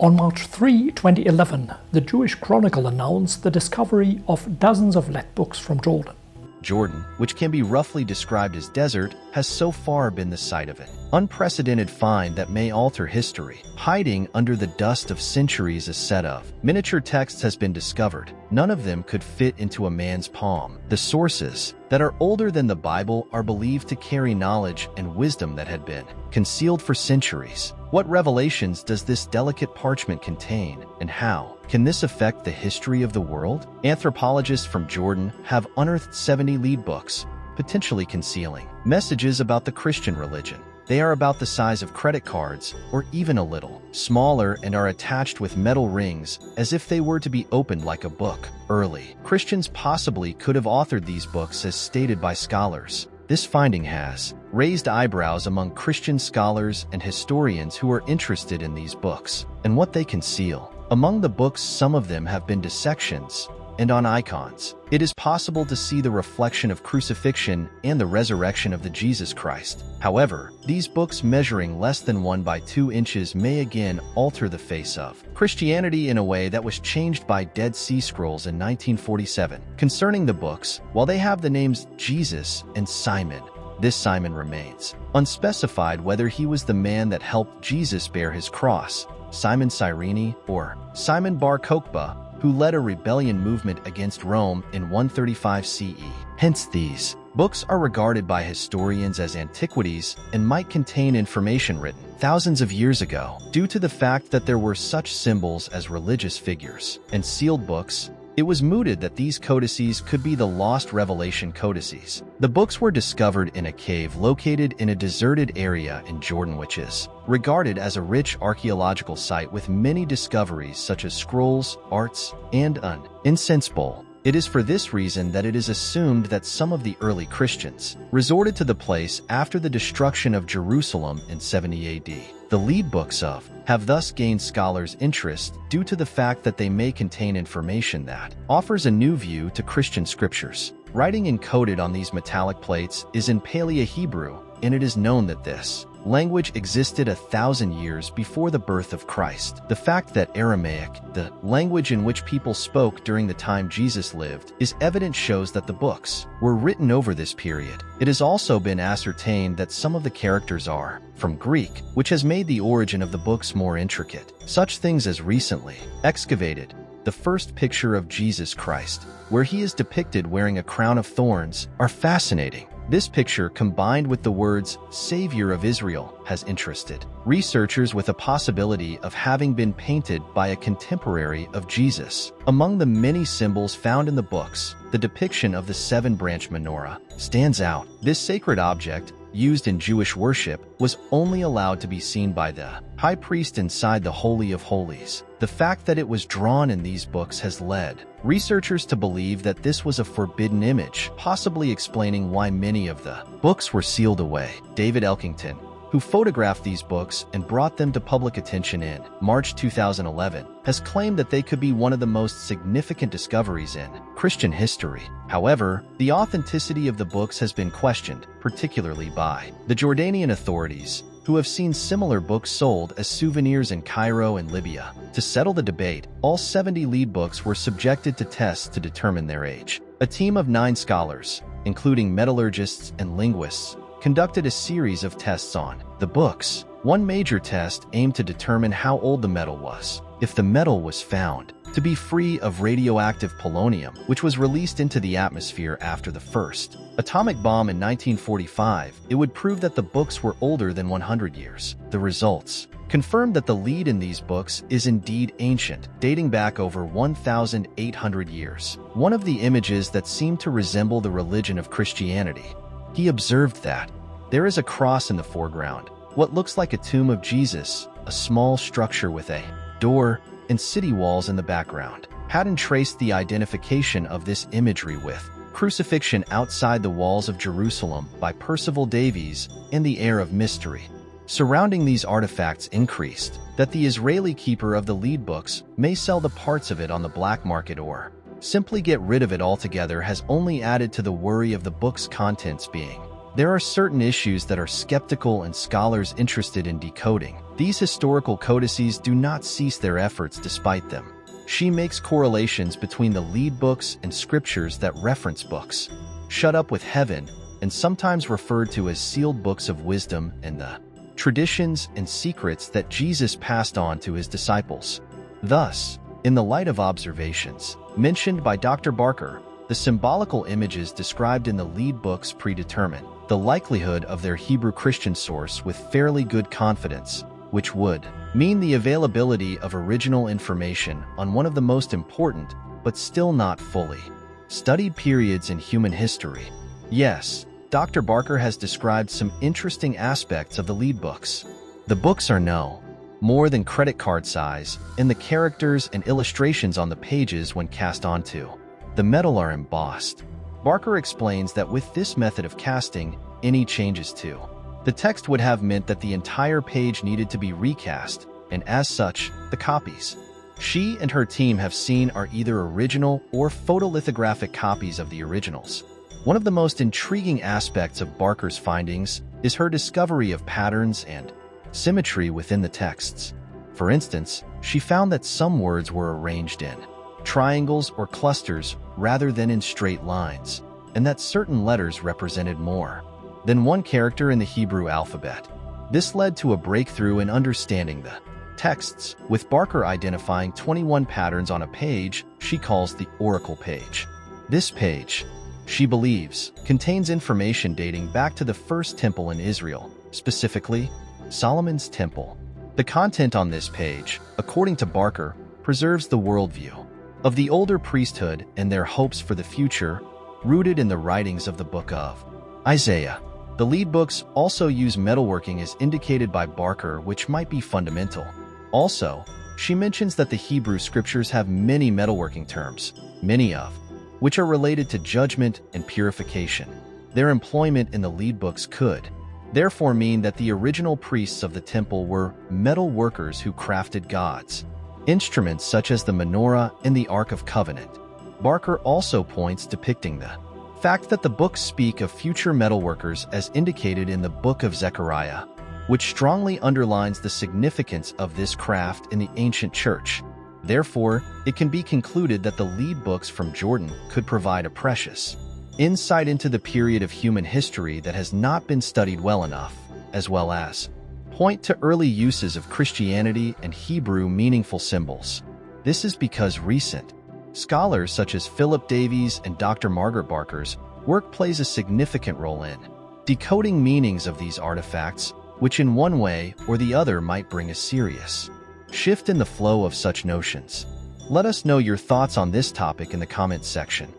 On March 3, 2011, the Jewish Chronicle announced the discovery of dozens of lead books from Jordan. Jordan, which can be roughly described as desert, has so far been the site of an unprecedented find that may alter history. Hiding under the dust of centuries, a set of miniature texts has been discovered. None of them could fit into a man's palm. The sources that are older than the Bible are believed to carry knowledge and wisdom that had been concealed for centuries. What revelations does this delicate parchment contain, and how can this affect the history of the world? Anthropologists from Jordan have unearthed 70 lead books, potentially concealing messages about the Christian religion. They are about the size of credit cards, or even a little smaller, and are attached with metal rings as if they were to be opened like a book. Early Christians possibly could have authored these books, as stated by scholars. This finding has raised eyebrows among Christian scholars and historians who are interested in these books and what they conceal. Among the books, some of them have been dissections, and on icons, it is possible to see the reflection of crucifixion and the resurrection of the Jesus Christ. However, these books measuring less than 1 by 2 inches may again alter the face of Christianity in a way that was changed by Dead Sea Scrolls in 1947. Concerning the books, while they have the names Jesus and Simon, this Simon remains unspecified whether he was the man that helped Jesus bear his cross, Simon Cyrene, or Simon Bar Kokhba, who led a rebellion movement against Rome in 135 CE. Hence, these books are regarded by historians as antiquities and might contain information written thousands of years ago. Due to the fact that there were such symbols as religious figures and sealed books, it was mooted that these codices could be the lost Revelation codices. The books were discovered in a cave located in a deserted area in Jordan, which is regarded as a rich archaeological site with many discoveries such as scrolls, arts, and an incense bowl. It is for this reason that it is assumed that some of the early Christians resorted to the place after the destruction of Jerusalem in 70 AD. The lead books have thus gained scholars' interest due to the fact that they may contain information that offers a new view to Christian scriptures. Writing encoded on these metallic plates is in Paleo-Hebrew, and it is known that this language existed 1,000 years before the birth of Christ. The fact that Aramaic, the language in which people spoke during the time Jesus lived, is evident shows that the books were written over this period. It has also been ascertained that some of the characters are from Greek, which has made the origin of the books more intricate. Such things as recently excavated the first picture of Jesus Christ, where he is depicted wearing a crown of thorns, are fascinating. This picture, combined with the words Savior of Israel, has interested researchers with a possibility of having been painted by a contemporary of Jesus. Among the many symbols found in the books, the depiction of the 7-branch menorah stands out. This sacred object, used in Jewish worship, was only allowed to be seen by the high priest inside the Holy of Holies. The fact that it was drawn in these books has led researchers to believe that this was a forbidden image, possibly explaining why many of the books were sealed away. David Elkington, who photographed these books and brought them to public attention in March 2011, has claimed that they could be one of the most significant discoveries in Christian history. However, the authenticity of the books has been questioned, particularly by the Jordanian authorities, who have seen similar books sold as souvenirs in Cairo and Libya. To settle the debate, all 70 lead books were subjected to tests to determine their age. A team of 9 scholars, including metallurgists and linguists, conducted a series of tests on the books. One major test aimed to determine how old the metal was. If the metal was found to be free of radioactive polonium, which was released into the atmosphere after the first atomic bomb in 1945, it would prove that the books were older than 100 years. The results confirmed that the lead in these books is indeed ancient, dating back over 1,800 years. One of the images that seemed to resemble the religion of Christianity, he observed that there is a cross in the foreground, what looks like a tomb of Jesus, a small structure with a door, and city walls in the background. Haddon traced the identification of this imagery with crucifixion outside the walls of Jerusalem by Percival Davies and the air of mystery surrounding these artifacts increased, that the Israeli keeper of the lead books may sell the parts of it on the black market or simply get rid of it altogether has only added to the worry of the book's contents being. There are certain issues that are skeptical and scholars interested in decoding. These historical codices do not cease their efforts despite them. She makes correlations between the lead books and scriptures that reference books, shut up with heaven, and sometimes referred to as sealed books of wisdom, and the traditions and secrets that Jesus passed on to his disciples. Thus, in the light of observations mentioned by Dr. Barker, the symbolical images described in the lead books predetermine the likelihood of their Hebrew Christian source with fairly good confidence, which would mean the availability of original information on one of the most important, but still not fully studied periods in human history. Yes, Dr. Barker has described some interesting aspects of the lead books. The books are no more than credit card size, and the characters and illustrations on the pages when cast onto the metal are embossed. Barker explains that with this method of casting, any changes to the text would have meant that the entire page needed to be recast, and as such, the copies she and her team have seen are either original or photolithographic copies of the originals. One of the most intriguing aspects of Barker's findings is her discovery of patterns and symmetry within the texts. For instance, she found that some words were arranged in triangles or clusters rather than in straight lines, and that certain letters represented more than one character in the Hebrew alphabet. This led to a breakthrough in understanding the texts, with Barker identifying 21 patterns on a page she calls the Oracle page. This page, she believes, contains information dating back to the first temple in Israel, specifically Solomon's temple. The content on this page, according to Barker, preserves the worldview of the older priesthood and their hopes for the future, rooted in the writings of the book of Isaiah. The lead books also use metalworking as indicated by Barker, which might be fundamental. Also, she mentions that the Hebrew scriptures have many metalworking terms, many of which are related to judgment and purification. Their employment in the lead books could therefore mean that the original priests of the temple were metal workers who crafted God's instruments such as the menorah and the Ark of Covenant. Barker also points depicting the fact that the books speak of future metalworkers as indicated in the book of Zechariah, which strongly underlines the significance of this craft in the ancient church. Therefore, it can be concluded that the lead books from Jordan could provide a precious insight into the period of human history that has not been studied well enough, as well as point to early uses of Christianity and Hebrew meaningful symbols. This is because recent scholars such as Philip Davies and Dr. Margaret Barker's work plays a significant role in decoding meanings of these artifacts, which in one way or the other might bring a serious shift in the flow of such notions. Let us know your thoughts on this topic in the comments section.